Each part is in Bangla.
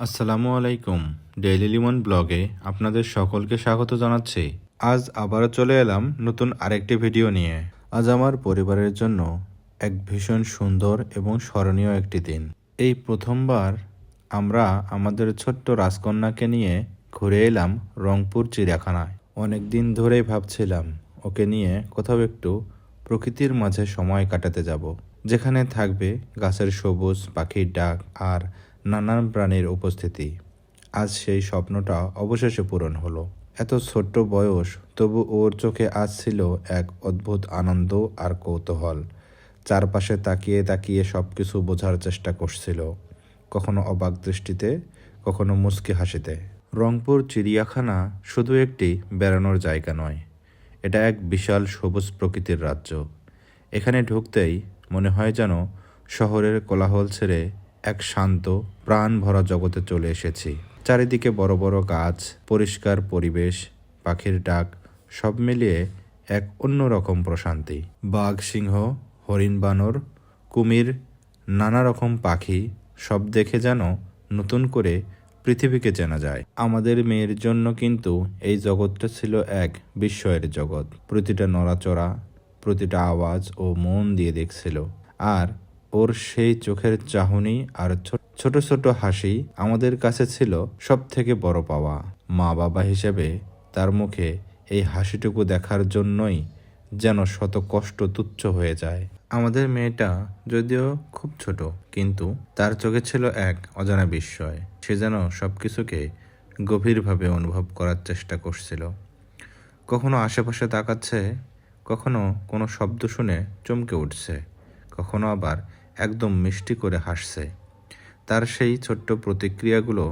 আসসালামু আলাইকুম। ডেইলি লিমন ব্লগে আপনাদের সকলকে স্বাগত জানাচ্ছি। আজ আবারও চলে এলাম নতুন আরেকটি ভিডিও নিয়ে। আজ আমার পরিবারের জন্য এক ভীষণ সুন্দর এবং স্মরণীয় একটি দিন। এই প্রথমবার আমরা আমাদের ছোট্ট রাজকন্যাকে নিয়ে ঘুরে এলাম রংপুর চিড়িয়াখানায়। অনেক দিন ধরেই ভাবছিলাম ওকে নিয়ে কোথাও একটু প্রকৃতির মাঝে সময় কাটাতে যাব, যেখানে থাকবে গাছের সবুজ, পাখির ডাক আর নানান প্রাণীর উপস্থিতি। আজ সেই স্বপ্নটা অবশেষে পূরণ হলো। এত ছোট্ট বয়স, তবু ওর চোখে আজ ছিল এক অদ্ভুত আনন্দ আর কৌতূহল। চারপাশে তাকিয়ে তাকিয়ে সব কিছু বোঝার চেষ্টা করছিল, কখনো অবাক দৃষ্টিতে, কখনো মুচকি হাসিতে। রংপুর চিড়িয়াখানা শুধু একটি বেড়ানোর জায়গা নয়, এটা এক বিশাল সবুজ প্রকৃতির রাজ্য। এখানে ঢুকতেই মনে হয় যেন শহরের কোলাহল ছেড়ে এক শান্ত, প্রাণ ভরা জগতে চলে এসেছি। চারিদিকে বড় বড় গাছ, পরিষ্কার পরিবেশ, পাখির ডাক, সব মিলিয়ে এক অন্যরকম প্রশান্তি। বাঘ, সিংহ, হরিণ, বানর, কুমির, নানা রকম পাখি, সব দেখে যেন নতুন করে পৃথিবীকে চেনা যায়। আমাদের মেয়ের জন্য কিন্তু এই জগৎটা ছিল এক বিস্ময়ের জগৎ। প্রতিটা নড়াচড়া, প্রতিটা আওয়াজ ও মন দিয়ে দেখছিল। আর ওর সেই চোখের চাহনি আর ছোট ছোট হাসি আমাদের কাছে ছিল সব থেকে বড় পাওয়া। মা বাবা হিসেবে তার মুখে এই হাসিটুকু দেখার জন্যই যেন শত কষ্ট তুচ্ছ হয়ে যায়। আমাদের মেয়েটা যদিও খুব ছোট, কিন্তু তার চোখে ছিল এক অজানা বিস্ময়। সে যেন সবকিছুকে গভীরভাবে অনুভব করার চেষ্টা করছিল। কখনো আশেপাশে তাকাচ্ছে, কখনো কোনো শব্দ শুনে চমকে উঠছে, কখনো আবার একদম মিষ্টি করে হাসছে। তার সেই ছোট্ট প্রতিক্রিয়াগুলো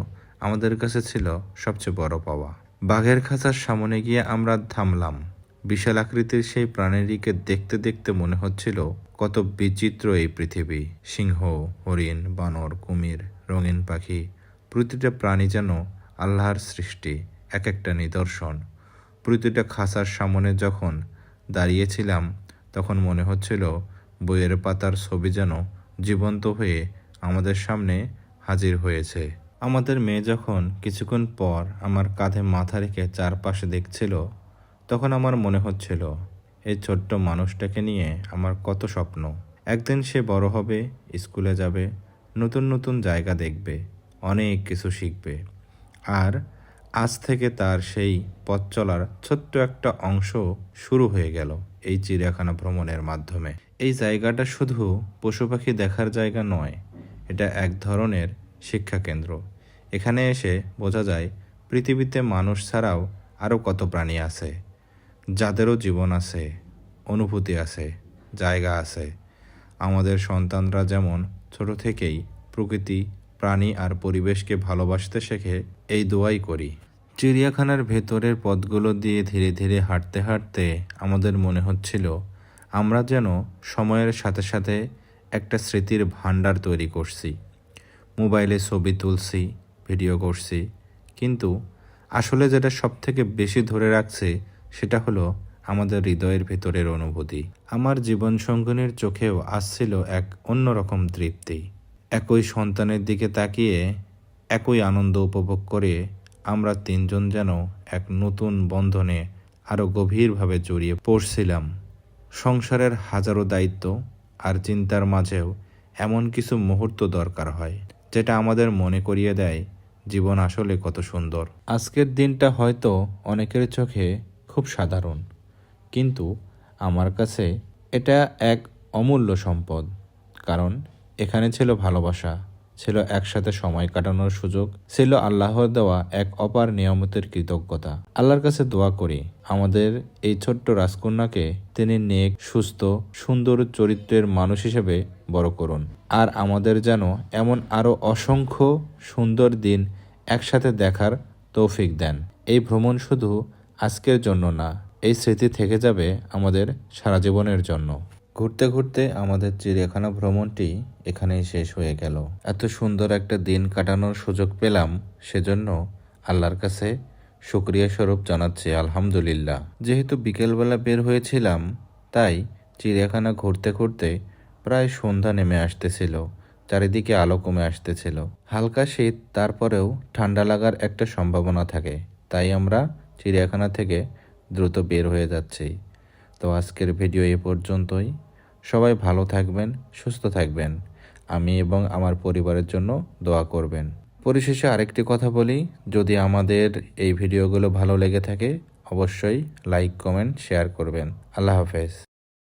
আমাদের কাছে ছিল সবচেয়ে বড় পাওয়া। বাঘের খাঁচার সামনে গিয়ে আমরা থামলাম। বিশাল আকৃতির সেই প্রাণীটিকে দেখতে দেখতে মনে হচ্ছিল কত বিচিত্র এই পৃথিবী। সিংহ, হরিণ, বানর, কুমির, রঙিন পাখি, প্রতিটা প্রাণী যেন আল্লাহর সৃষ্টি, এক একটা নিদর্শন। প্রতিটা খাঁচার সামনে যখন দাঁড়িয়েছিলাম, তখন মনে হচ্ছিল বইয়ের পাতার ছবি যেন জীবন্ত হয়ে আমাদের সামনে হাজির হয়েছে। আমাদের মেয়ে যখন কিছুক্ষণ পর আমার কাঁধে মাথা রেখে চারপাশে দেখছিল, তখন আমার মনে হচ্ছিল এই ছোট্ট মানুষটাকে নিয়ে আমার কত স্বপ্ন। একদিন সে বড় হবে, স্কুলে যাবে, নতুন নতুন জায়গা দেখবে, অনেক কিছু শিখবে। আর আজ থেকে তার সেই পথ চলার ছোট্ট একটা অংশ শুরু হয়ে গেল এই চিড়িয়াখানা ভ্রমণের মাধ্যমে। এই জায়গাটা শুধু পশু পাখি দেখার জায়গা নয়, এটা এক ধরনের শিক্ষা কেন্দ্র। এখানে এসে বোঝা যায় পৃথিবীতে মানুষ ছাড়াও আরও কত প্রাণী আছে, যাদেরও জীবন আছে, অনুভূতি আছে, জায়গা আছে। আমাদের সন্তানরা যেমন ছোট থেকেই প্রকৃতি, প্রাণী আর পরিবেশকে ভালোবাসতে শেখে, এই দোয়াই করি। চিড়িয়াখানার ভেতরের পথগুলো দিয়ে ধীরে ধীরে হাঁটতে হাঁটতে আমাদের মনে হচ্ছিল আমরা যেন সময়ের সাথে সাথে একটা স্মৃতির ভাণ্ডার তৈরি করছি। মোবাইলে ছবি তুলছি, ভিডিও করছি, কিন্তু আসলে যেটা সব থেকে বেশি ধরে রাখছে সেটা হলো আমাদের হৃদয়ের ভেতরের অনুভূতি। আমার জীবন সঙ্গিনীর চোখেও আসছিল এক অন্যরকম তৃপ্তি। একই সন্তানের দিকে তাকিয়ে, একই আনন্দ উপভোগ করে আমরা তিনজন যেন এক নতুন বন্ধনে আরও গভীরভাবে জড়িয়ে পড়ছিলাম। সংসারের হাজারো দায়িত্ব আর চিন্তার মাঝেও এমন কিছু মুহূর্ত দরকার হয়, যেটা আমাদের মনে করিয়ে দেয় জীবন আসলে কত সুন্দর। আজকের দিনটা হয়তো অনেকের চোখে খুব সাধারণ, কিন্তু আমার কাছে এটা এক অমূল্য সম্পদ। কারণ এখানে ছিল ভালোবাসা, ছিল একসাথে সময় কাটানোর সুযোগ, ছিল আল্লাহর দেওয়া এক অপার নিয়ামতের কৃতজ্ঞতা। আল্লাহর কাছে দোয়া করি আমাদের এই ছোট্ট রাজকন্যাকে তিনি নেক, সুস্থ, সুন্দর চরিত্রের মানুষ হিসেবে বড় করুন। আর আমাদের যেন এমন আরও অসংখ্য সুন্দর দিন একসাথে দেখার তৌফিক দেন। এই ভ্রমণ শুধু আজকের জন্য না, এই স্মৃতি থেকে যাবে আমাদের সারা জীবনের জন্য। ঘুরতে ঘুরতে আমাদের চিড়িয়াখানা ভ্রমণটি এখানেই শেষ হয়ে গেল। এত সুন্দর একটা দিন কাটানোর সুযোগ পেলাম, সেজন্য আল্লাহর কাছে শুকরিয়া স্বরূপ জানাচ্ছি আলহামদুলিল্লাহ। যেহেতু বিকেলবেলা বের হয়েছিলাম, তাই চিড়িয়াখানা ঘুরতে ঘুরতে প্রায় সন্ধ্যা নেমে আসতেছিল। চারিদিকে আলো কমে আসতেছিল। হালকা শীত, তারপরেও ঠান্ডা লাগার একটা সম্ভাবনা থাকে, তাই আমরা চিড়িয়াখানা থেকে দ্রুত বের হয়ে যাচ্ছি। তো আজকের ভিডিও এ পর্যন্তই। সবাই ভালো থাকবেন, সুস্থ থাকবেন। আমি এবং আমার পরিবারের জন্য দোয়া করবেন। পরিশেষে আরেকটি কথা বলি, যদি আমাদের এই ভিডিওগুলো ভালো লেগে থাকে অবশ্যই লাইক, কমেন্ট, শেয়ার করবেন। আল্লাহ হাফেজ।